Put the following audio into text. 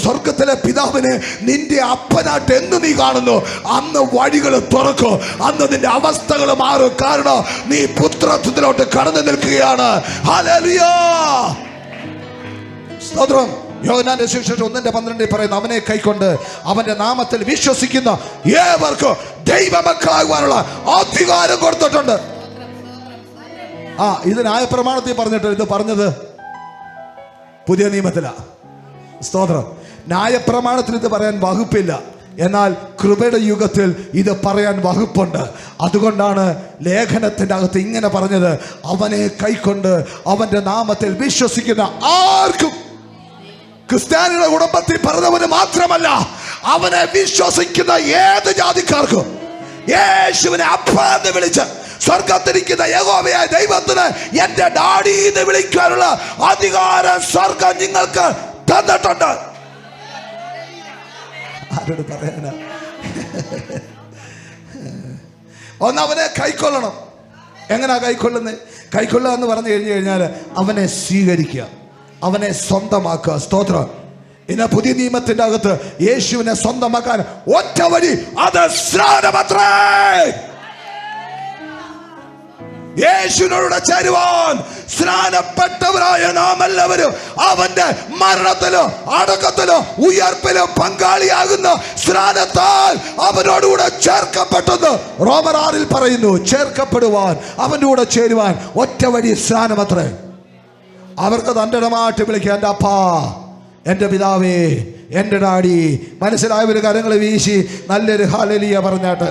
സ്വർഗത്തിലെ പിതാവിനെ നിന്റെ അപ്പനായിട്ട് എന്ന് നീ കാണുന്നു, അന്ന് വഴികൾ തുറക്കും, അന്ന് നിന്റെ അവസ്ഥകൾ മാറും. കാരണം നീ പുത്രത്വത്തിലോട്ട് കടന്നു നിൽക്കുകയാണ്. ഹല്ലേലൂയ, സ്തോത്രം. യോഹന്നാന്റെ സുവിശേഷം 1:12 പറയുന്നു, അവനെ കൈക്കൊണ്ട് അവന്റെ നാമത്തിൽ വിശ്വസിക്കുന്ന ഏവർക്കും ദൈവമക്കളാകുവാനുള്ള അധികാരം കൊടുത്തിട്ടുണ്ട്. ഇത് ന്യായപ്രമാണത്തിൽ പറഞ്ഞിട്ട്, ഇത് പറഞ്ഞത് പുതിയ നിയമത്തിലാ. സ്തോത്രം. ന്യായപ്രമാണത്തിൽ ഇത് പറയാൻ വകുപ്പില്ല, എന്നാൽ കൃപയുടെ യുഗത്തിൽ ഇത് പറയാൻ വകുപ്പുണ്ട്. അതുകൊണ്ടാണ് ലേഖനത്തിൻ്റെ അകത്ത് ഇങ്ങനെ പറഞ്ഞത്, അവനെ കൈക്കൊണ്ട് അവന്റെ നാമത്തിൽ വിശ്വസിക്കുന്ന ആർക്കും. ക്രിസ്ത്യാനിയുടെ കുടുംബത്തിൽ പറഞ്ഞവന് മാത്രമല്ല, അവനെ വിശ്വസിക്കുന്ന ഏത് ജാതിക്കാർക്കും യേശുവിനെ അപ്പാ എന്ന് വിളിച്ച് സ്വർഗത്തിരിക്കുന്ന യഹോവയായ ദൈവത്തിന് എന്റെ ഡാഡി എന്ന് വിളിക്കാനുള്ള അധികാരം സ്വർഗം നിങ്ങൾക്ക് തന്നിട്ടുണ്ട്. ആരോട് പറയാനാ? ഒന്നവനെ കൈക്കൊള്ളണം. എങ്ങനെയാ കൈക്കൊള്ളുന്നത്? കൈക്കൊള്ളുക എന്ന് പറഞ്ഞു കഴിഞ്ഞാൽ അവനെ സ്വീകരിക്കുക, അവനെ സ്വന്തമാക്കുക. സ്തോത്രം. ഇന്ന് പുതിയ നിയമത്തിന്റെ അകത്ത് യേശുവിനെ സ്വന്തമാക്കാൻ ഒറ്റ വഴി, അത് സ്നാനമത്രേ. യേശുവിനോട് ചേരുവാൻ സ്നാനപ്പെട്ടവരായ നാം എല്ലാവരും അവന്റെ മരണത്തിലും അടക്കത്തിലും ഉയർപ്പിലും പങ്കാളിയാകുന്ന സ്നാനത്താൽ അവനോടുകൂടെ ചേർക്കപ്പെട്ടെന്ന് റോമർ 6 പറയുന്നു. ചേർക്കപ്പെടുവാൻ, അവന്റെ കൂടെ ചേരുവാൻ ഒറ്റ വഴി സ്നാനമത്രേ. അവർക്ക് തൻ്റെ ഇടമായിട്ട് വിളിക്കുക, എൻ്റെ അപ്പാ, എൻ്റെ പിതാവേ, എൻ്റെ ഡാഡി. മനസ്സിലായവർ കരങ്ങൾ വീശി നല്ലൊരു ഹല്ലേലൂയ പറഞ്ഞാട്ട്.